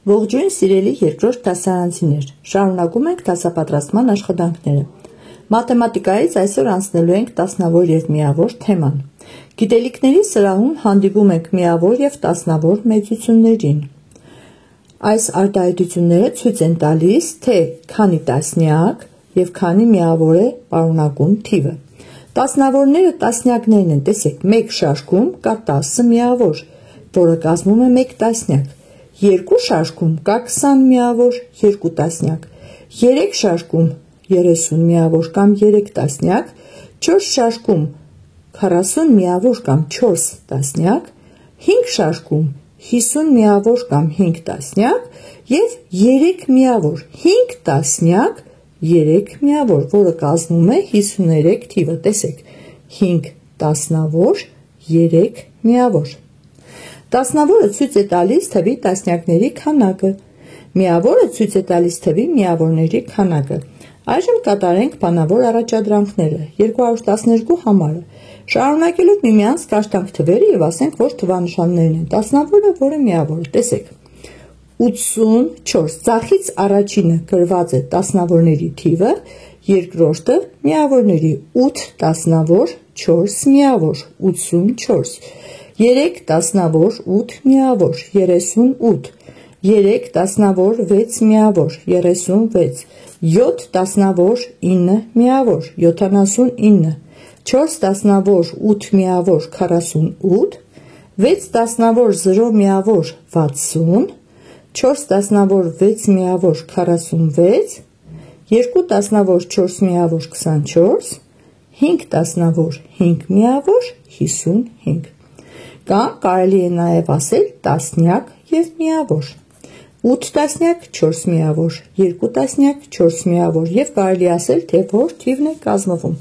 Ողջույն սիրելի երկրորդ դասարանցիներ, շարունակում ենք դասապատրաստման աշխատանքները։ Մաթեմատիկայից այսօր անցնելու ենք տասնավոր և միավոր թեման։ Գիտելիքների սրահում հանդիպում ենք միավոր և տասնավոր մեծություններին։ Այս արտահայտությունները ցույց են տալիս, թե քանի տասնյակ և քանի միավոր է պարունակում թիվը։ Տասնավորները տասնյակներն են, տեսեք, մեկ շարքում կա 10 միավոր, որը կազմում է մեկ տասնյակ։ Երկու շարքում կա 20 միավոր, երկու տասնյակ, 3 շարքում 30 միավոր կամ 3 տասնյակ, 4 շարքում 40 միավոր կամ 4 տասնյակ, 5 շարքում 50 միավոր կամ 5 տասնյակ և 3 միավոր, 5 տասնյակ, 3 միավոր, որը կազմում է 53 թիվը, տեսեք, 5 տասնավոր, 3 միավոր։ Տասնավորը ցույց է տալիս թվի տասնյակների քանակը, միավորը ցույց է տալիս թվի միավորների քանակը։ Այժմ կատարենք բանավոր առաջադրանքները, 212 համարը։ Շարունակելով միմյանց կաշտանք թվերը և ասենք, որ թվանշաններն են, տասնավորը, որը միավորը, տեսեք, 84, ձախից առաջինը գրված է տասնավորների թիվը, երկրորդը միավորների, 8 տասնավոր, 4 միավոր, 84, 3 տասնավոր, 8 միավոր, 38, 3 տասնավոր, 6 միավոր, 36, 7 տասնավոր, 9 միավոր, 79, 4 տասնավոր, 8 միավոր, 48, 6 տասնավոր, 0 միավոր, 60, 4 տասնավոր, 6 միավոր, 46, 2 տասնավոր, 4 միավոր, 24, 5 տասնավոր, 5 միավոր, 55։ Կամ կարելի է նաև ասել տասնյակ և միավոր, 8 տասնյակ, 4 միավոր, 2 տասնյակ, 4 միավոր և կարելի ասել, թե որ թիվն է կազմվում։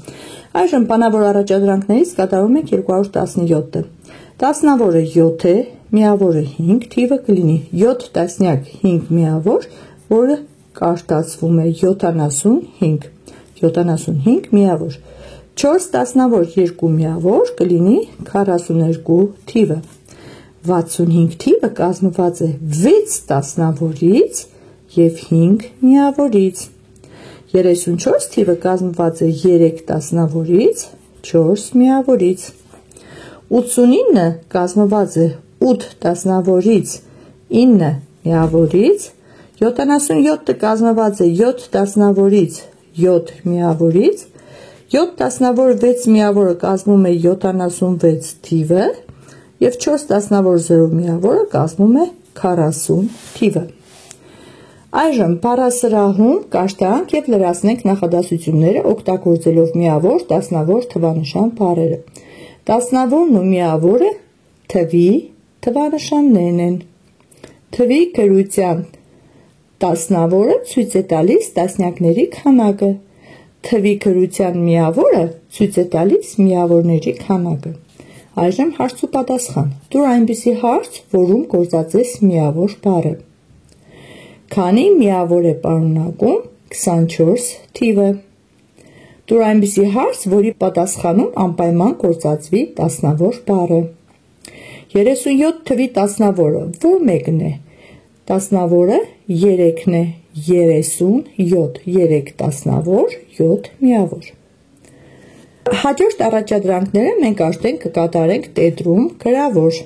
Այժմ բանավոր առաջադրանքներից կատարում ենք 217-ը։ Տասնավորը 7 է, միավորը 5, թիվը կլինի 7 տասնյակ 5 միավոր, որը կարտացվում է 75 միավոր, 4 տասնավոր 2 միավոր կլինի 42 թիվը, 65 թիվը կազմված է 6 տասնավորից և 5 միավորից, 34 թիվը կազմված է 3 տասնավորից, 4 միավորից, 89 կազմված է 8 տասնավորից, 9 միավորից, 77 կազմված է 7 տասնավորից, 7 միավորից, 7 տասնավոր 6 միավորը կազմում է 76 թիվը և 4 տասնավոր 0 միավորը կազմում է 40 թիվը։ Այժմ բառասրահում կաշտանք և լրացնենք նախադասությունները օգտագործելով միավոր, տասնավոր, թվանշան բառերը։ Տասնավորն ու միավորը թվի թվանշաններն են։ Թվի գրության տասնավորը ցույց է տալիս տասնյակների քանակը, թվի գրության միավորը ցույց է տալիս միավորների քանակը։ Այժմ հարց ու պատասխան։ Տուր այնպիսի հարց, որում գործածես միավոր բառը։ Քանի միավոր է պարունակում 24 թիվը։ Տուր այնպիսի հարց, որի պատասխանում անպայման գործածվի տասնավոր բառը։ 37 թվի տասնավորը որ մեկն է։ Տասնավորը 3-ն է, 37, 3 տասնավոր, 7 միավոր։ Հաջորդ առաջադրանքները մենք արդեն կկատարենք տետրում գրավոր։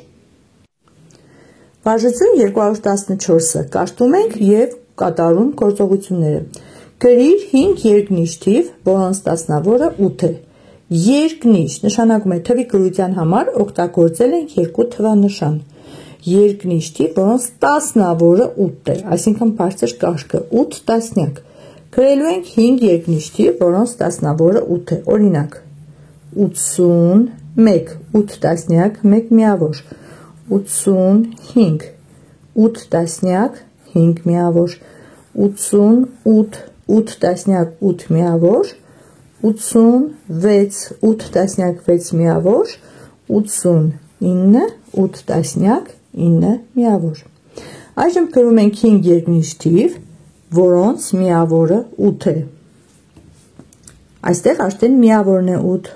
Վարժություն 214-ը կաշտում ենք և կատարում գործողությունները։ Գրիր 5 երկնիշ թիվ, որոնց տասնավորը 8 է։ Երկնիշ նշանակում է թվի գրության համար օգտագործել ենք երկու թվանշան։ Երկնիշ թիվ, որոնց տասնավորը 8 է, այսինքն բարձր կարգը 8 տասնյակ։ Գրելու ենք 5 երկնիշ թիվ, որոնց տասնավորը 8 է, օրինակ 81, 8 տասնյակ, 1 միավոր, 85, 8 տասնյակ, 5 միավոր, 88, 8 տասնյակ, 8 միավոր, 86, 8 տասնյակ, 6 միավոր, 89, 8 տասնյակ, 9 միավոր։ Այժմ գրում ենք 5 երկնիշ թիվ, որոնց միավորը 8 է։ Այստեղ արդեն միավորն է 8։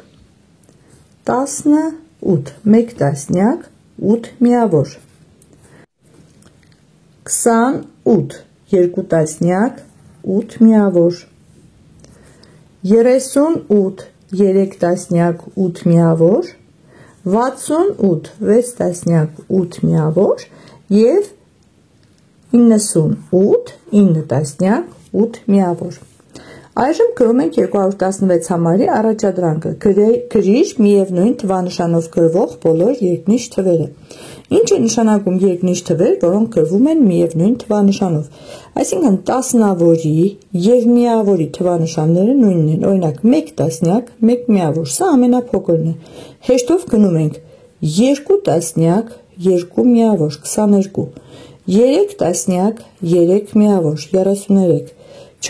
18, 1 տասնյակ, 8 միավոր։ 28 երկու տասնյակ 8 միավոր 38 3 տասնյակ 8 միավոր 68 6 տասնյակ 8 միավոր և 98 9 տասնյակ 8 միավոր Այժմ գրում ենք 216 համարի առաջադրանքը գրիր միևնույն թվանշանով գրվող բոլոր երկնիշ թվերը Ինչ է նշանակում երկնիշ թվեր, որոնք գրվում են միևնույն թվանշանով Այսինքն տասնավորի և միավորի թվանշանները նույնն են Օրինակ 1 տասնյակ 1 միավոր Սա ամենափոքրն է Հեշտով գնում ենք 2 տասնյակ 2 միավոր 22 3 տասնյակ 3 միավոր 33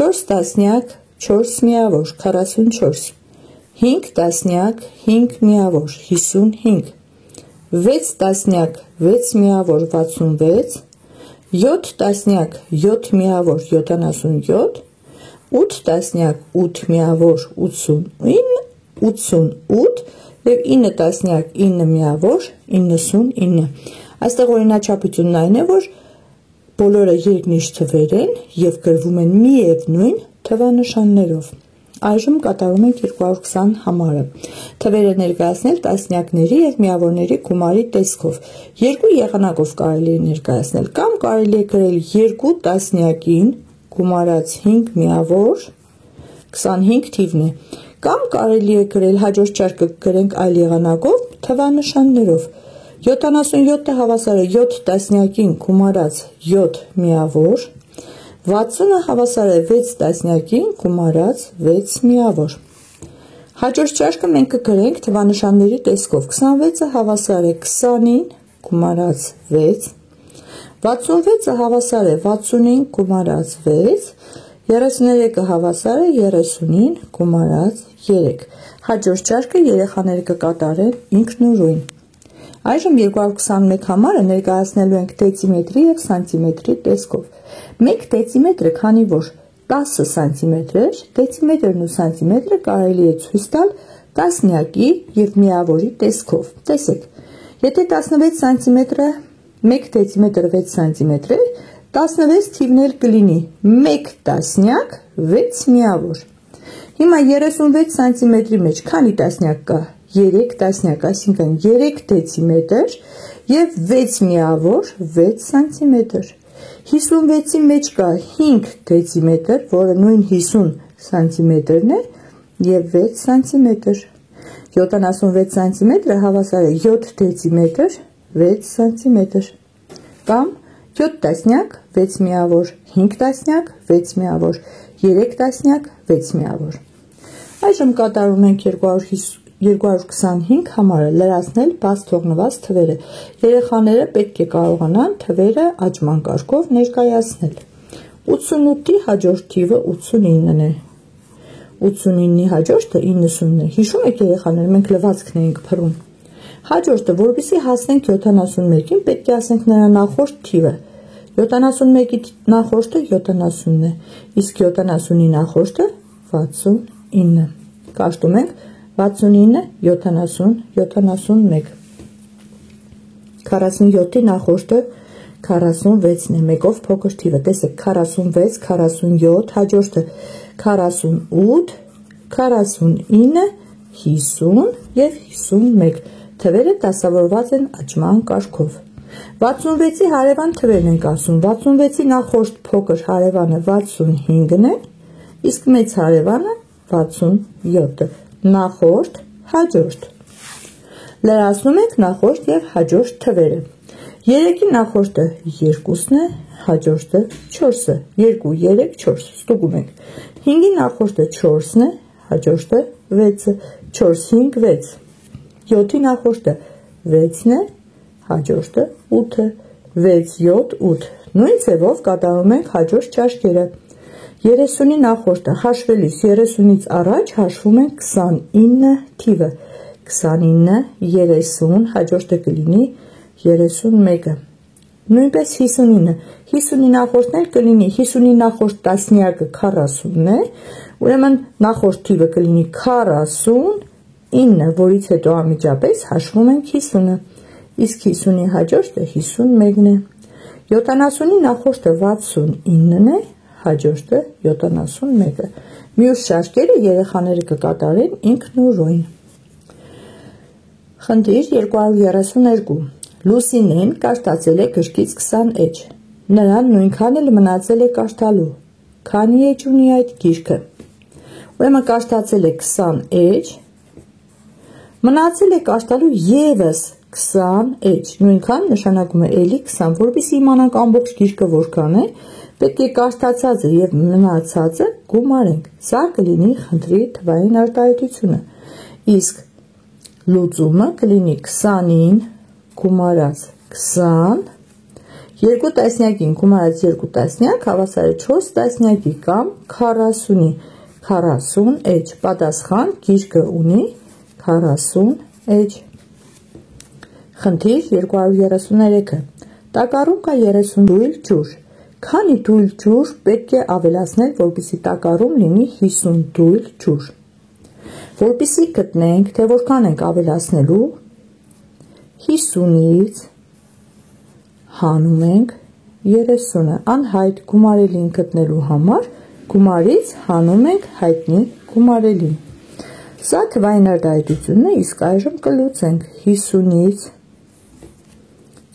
4 տասնյակ 4 միավոր 44 5 տասնյակ 5 միավոր 55 6 տասնյակ 6 միավոր 66 7 տասնյակ 7 միավոր 77 8 տասնյակ 8 միավոր 89 88 և 9 տասնյակ 9 միավոր 99 Այստեղ օրինաչափությունն այն է, որ բոլորը երկնիշ թվեր են և գրվում են միևնույն թվանշաններով Այժմ կատարում ենք 220 համարը Թվերը ներկայացնել տասնյակների և միավորների գումարի տեսքով Երկու եղանակով կարելի է ներկայացնել Կամ կարելի է գրել 2 տասնյակին գումարած 5 միավոր 25 թիվն է Կամ կարելի է գրել հաջորդ շարքը գրենք այլ եղանակով թվանշաններով 77-ը հավասար է 7 տասնյակին գումարած 7 միավոր 60-ը հավասար է 6 տասնյակին գումարած 6 միավոր Հաջորդ շարքը մենք կգրենք թվանշանների տեսքով 26-ը հավասար է 20-ին գումարած 6 66-ը հավասար է 60-ին գումարած 6 33-ը հավասար է 30-ին գումարած 3 Հաջորդ շարքը երեխաները կկատարեն ինքնուրույն Այժմ 221 համարը ներկայացնելու ենք դեցիմետրի և սանտիմետրի տեսքով 1 դեցիմետրը քանի որ 10 սանտիմետր էր, դեցիմետրն ու սանտիմետրը կարելի է ցույց տալ տասնյակի և միավորի տեսքով Տեսեք, եթե 16 սանտիմետրը 1 դեցիմետր 6 սանտիմետր է, 16 թիվն էլ կլինի 1 տասնյակ 6 միավոր Հիմա 36 սանտիմետրի մեջ քանի տասնյակ կա 3 տասնյակ, այսինքն 3 դեցիմետր և 6 միավոր 6 սանտիմետր 56-ի մեջ կա 5 դեցիմետր, որը նույն 50 սանտիմետրն է և 6 սանտիմետր 76 սանտիմետրը հավասար է 7 դեցիմետր 6 սանտիմետր Կամ 7 տասնյակ 6 միավոր 5 տասնյակ 6 միավոր 3 տասնյակ 6 միավոր Այժմ կատարում ենք 225 համարը լրացնել բաց թողնված թվերը Երեխաները պետք է կարողանան թվերը աճման կարգով ներկայացնել 88-ի հաջորդ թիվը 89-ն է 89-ի հաջորդը 90-ն է Հիշում եք երեխաներ, մենք լվացքն էինք փռում Հաջորդը, որպեսզի հասնենք 71-ին, պետք է ասենք նրա նախորդ թիվը 71-ի նախորդը 70-ն է Իսկ 70-ի նախորդը 69 Կաշտում ենք 69, 70, 71 47-ի նախորդը 46-ն է Մեկով փոքր թիվը Տեսեք 46, 47, հաջորդը 48, 49, 50 և 51 Թվերը դասավորված են աճման կարգով 66-ի հարևան թվերն ենք ասում 66-ի նախորդ փոքր հարևանը 65-ն է Իսկ մեծ հարևանը 67-ը Նախորդ, հաջորդ Լրացնում ենք նախորդ և հաջորդ թվերը 3-ի նախորդը 2-ն է, հաջորդը 4-ը 2, 3, 4 Ստուգում ենք 5-ի նախորդը 4-ն է, հաջորդը 6-ը 4, 5, 6 7-ի նախորդը 6-ն է, հաջորդը 8-ը 6, 7, 8 Նույն ձևով կատարում ենք հաջորդ շարքերը 30-ի նախորդը հաշվելիս 30-ից առաջ հաշվում ենք 29 թիվը 29, 30, հաջորդը կլինի 31-ը Նույնպես 59 50-ի նախորդն էլ կլինի 50-ի նախորդ տասնյակը 40-ն է Ուրեմն նախորդ թիվը կլինի 49, որից հետո անմիջապես հաշվում ենք 50-ը Իսկ 50-ի հաջորդը 51-ն է 70-ի նախորդը 69-ն է, հաջորդը 71-ը։ Մյուս շարքերը երեխաները կկատարեն ինքնուրույն։ Խնդիր 232։ Լուսինեն կարդացել է գրքից 20 էջ։ Նրան նույնքան էլ մնացել է կարդալու։ Քանի էջ ունի այդ գիրքը։ Ուրեմն կարդացել է 20 էջ, մնացել է կարդալու ևս 20 էջ, նույնքան նշանակում է էլի 20, որպեսզի իմանանք ամբողջ գիրքը որքան է, պետք է կարդացածը եւ մնացածը գումարենք։ Սա կլինի խնդրի թվային արտահայտությունը։ Իսկ լուծումը կլինի 20-ին գումարած 20, 2 տասնյակին գումարած 2 տասնյակ հավասար է 4 տասնյակի կամ 40-ի 40 էջ։ Պատասխան գիրքը ունի 40 էջ։ Խնդիր 233-ը։ Տակառում կա 30 դույլ ջուր։ Քանի դույլ ջուր պետք է ավելացնել, որպեսզի տակառում լինի 50 դույլ ջուր։ Որպեսզի գտնենք, թե որքան ենք ավելացնելու, 50-ից հանում ենք 30-ը։ Անհայտ գումարելին գտնելու համար գումարից հանում ենք հայտնի գումարելին։ Սա թվային արտահայտությունն է, իսկ այժմ կլուծենք 50-ից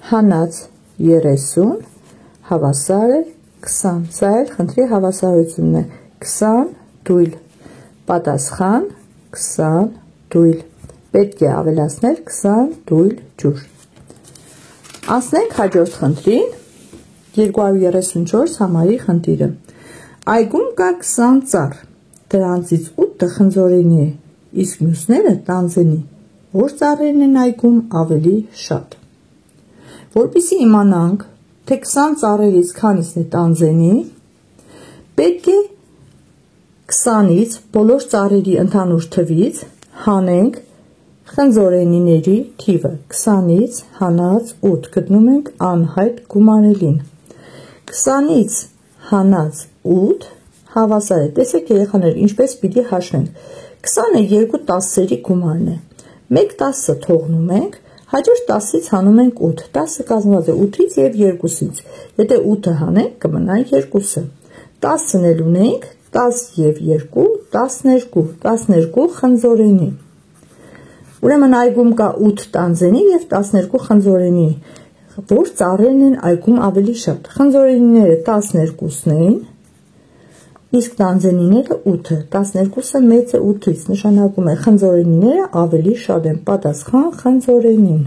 հանած 30 հավասար է 20։ Սա էլ խնդրի հավասարությունն է 20 դույլ։ Պատասխան 20 դույլ։ Պետք է ավելացնել 20 դույլ ջուր։ Անցնենք հաջորդ խնդրին, 234 համարի խնդիրը։ Այգում կա 20 ծառ, դրանցից 8-ը խնձորենի է, իսկ մյուսները տանձենի։ Որ ծառերն են այգում ավելի շատ։ Որպեսզի իմանանք, թե 20 ծառերից քանիսն է տանձենի, պետք է 20-ից բոլոր ծառերի ընդհանուր թվից հանենք խնձորենիների թիվը։ 20-ից հանած 8 գտնում ենք անհայտ գումարելին։ 20-ից հանած 8 հավասար է։ Տեսեք երեխաներ, ինչպես պիտի հաշվենք։ 20-ը 2 տասերի գումարն է։ 1 10-ը թողնում ենք, հաջորդ 10-ից հանում ենք 8։ 10-ը կազմված է 8-ից և 2-ից։ Եթե 8-ը հանենք, կմնա 2-ը։ 10-ն էլ ունենք, 10 և 2, 12, 12 խնձորենի։ Ուրեմն այգում կա 8 տանձենի և 12 խնձորենի, որ ծառերն են այգում ավելի շատ։ Խնձորենիները 12-ն են, իսկ տանձենիները 8-ը, 12-ը մեծ է 8-ից, նշանակում է խնձորենիները ավելի շատ են։ Պատասխան խնձորենին։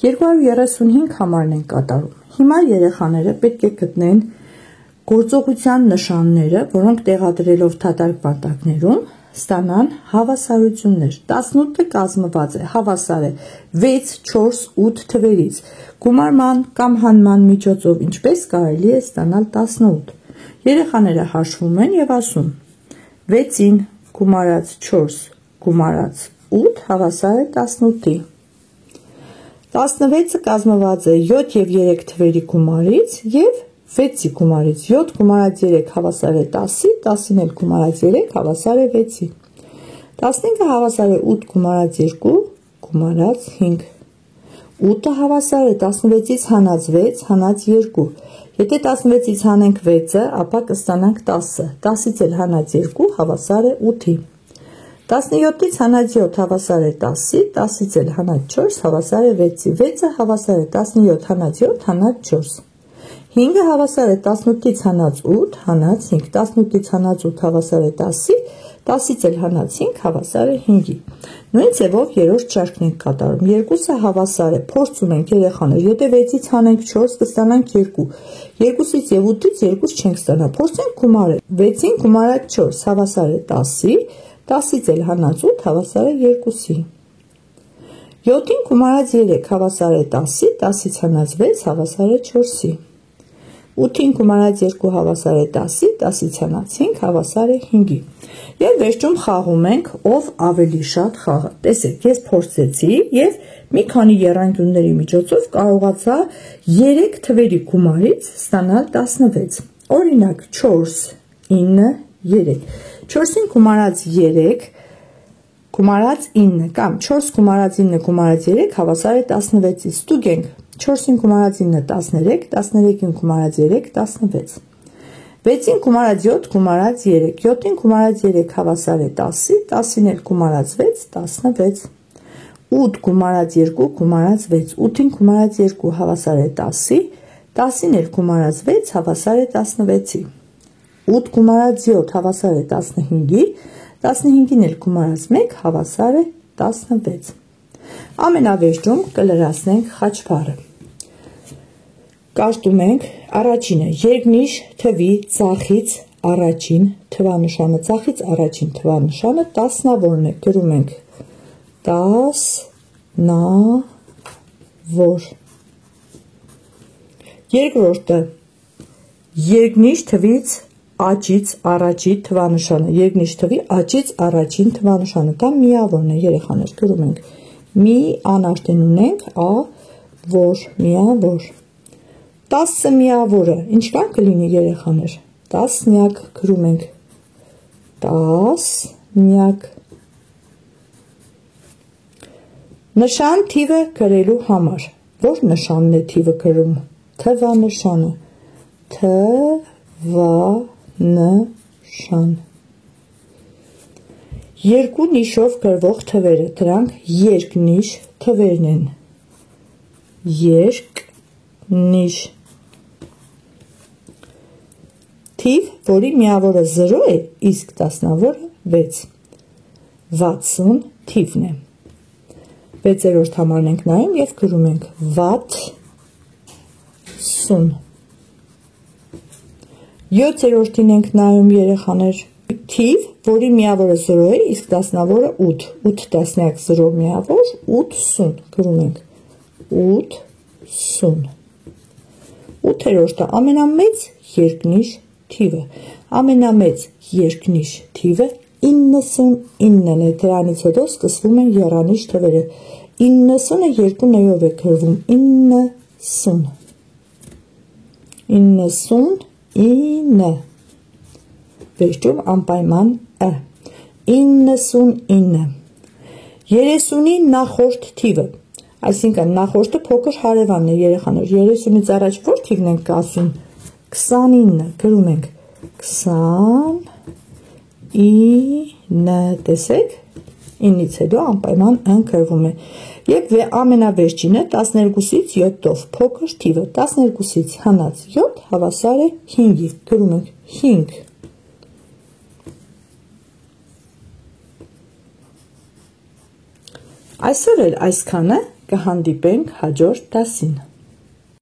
(235) համարն են կատարում։ Հիմա երեխաները պետք է գտնեն գործողության նշանները, որոնք տեղադրելով դատարկ վարտակներում ստանան հավասարություններ։ 18-ը կազմված է, հավասար է 6, 4, 8 թվերից։ Գումարման կամ հանման միջոցով ինչպես կարելի է ստանալ 18։ Երեխաները հաշվում են և ասում. 6-ին գումարած 4 գումարած 8 հավասար է 18-ի։ 16-ը կազմված է 7 և 3 թվերի գումարից և 6-ի գումարից։ 7 գումարած 3 հավասար է 10-ի, 10-ին էլ գումարած 3 հավասար է 6-ի։ 15-ը հավասար է 8 գումարած 2 գումարած 5։ 8-ը հավասար է 16-ից հանած 6 հանած 2։ Եթե 16-ից հանենք 6-ը, ապա կստանանք 10-ը։ 10-ից էլ հանած 2 հավասար է 8-ի։ 17-ից հանած 7 հավասար է 10-ի, 10-ից էլ հանած 4 հավասար է 6-ի։ 6-ը հավասար է 17 հանած 7 հանած 4։ 5-ը հավասար է 18-ից հանած 8 հանած 5, 18-ից հանած 8 հավասար է 10-ի, 10-ից էլ հանած 5 հավասար է 5-ի։ Նույն ձևով երրորդ շարքն ենք կատարում։ Երկուսը հավասար է, փորձում ենք երեխաներ, եթե 6-ից հանենք 4 կստանանք 2, 2-ից և 8-ից 2 չենք ստանա, փորձենք գումարել։ 6-ին գումարած 4 հավասար է 10-ի, 10-ից էլ հանած 8 հավասար է 2-ի։ 7-ին գումարած 3 հավասար է 10-ի, 10-ից հանած 6 հավասար է 4-ի։ 8-ին գումարած 2 հավասար է 10-ի, 10-ից հանած 5 հավասար է 5-ի։ Եվ վերջում խաղում ենք ով ավելի շատ խաղը։ Տեսեք, ես փորձեցի և մի քանի եռանկյունների միջոցով կարողացա 3 թվերի գումարից ստանալ 16։ Օրինակ 4, 9, 3։ 4-ին գումարած 3 գումարած 9 կամ 4 գումարած 9 գումարած 3 հավասար է 16-ից։ Ստուգենք 4-ին գումարած 9 13, 13-ին գումարած 3 16, 6-ին գումարած 7 գումարած 3, 7-ին գումարած 3 հավասար է 10-ի, 10-ին էլ գումարած 6 16, 8 գումարած 2 գումարած 6, 8-ին գումարած 2 հավասար է 10-ի, 10-ին էլ գումարած 6 հավասար է 16-ի, 8 գումարած 7 հավասար է 15-ի, 15-ին էլ գումարած 1 հավասար է 16։ Ամենավերջում կլրացնենք խաչբառը։ Կաշտում ենք առաջինը երկնիշ թվի ձախից առաջին թվանշանը, ձախից առաջին թվանշանը տասնավորն է, գրում ենք տասնավոր։ Երկրորդը երկնիշ թվից աճից առաջի թվանշանը, երկնիշ թվի աճից առաջին թվանշանը, դա միավորն է, երեխաներ, գրում ենք մի անարդեն ունենք ա որ, միավոր։ 10 միավորը ինչքան կլինի, երեխաներ, տասնյակ, գրում ենք տասնյակ։ Նշան թիվը գրելու համար, որ նշանն է թիվը գրում, թվանշանը, թվանշան։ Երկու նիշով գրվող թվերը, դրանք երկնիշ թվերն են, երկնիշ։ Թիվ, որի միավորը 0 է, իսկ տասնավորը 6, 60 թիվն է։ 6-րդ համարն ենք նայում և գրում ենք վաթսուն։ 7-րդին ենք նայում, երեխաներ, թիվ, որի միավորը 0 է, իսկ տասնավորը 8, 8 տասնյակ 0 միավոր, 80, գրում ենք 80։ 8-րդը ամենամեծ երկնիշ թիվը, ամենամեծ երկնիշ թիվը 99-ն է, դրանից հետո սկսվում են եռանիշ թվերը, 90-ը երկու նյով է գրվում, 90, 99, վերջում անպայման ը, 99, 30-ի նախորդ թիվը, այսինքն նախորդը փոքր հարևանն է, երեխաներ, 30-ից առաջ որ թիվն ենք ասում, 29, գրում ենք 29, տեսեք, 9-ից հետո անպայման ըն գրվում է, և ամենավերջինը 12-ից 7-ով փոքր թիվը, 12-ից հնած 7 հավասար է 5-ի, գրում ենք 5։ Այսօր էլ այսքանը, կհանդիպենք հաջորդ դասին։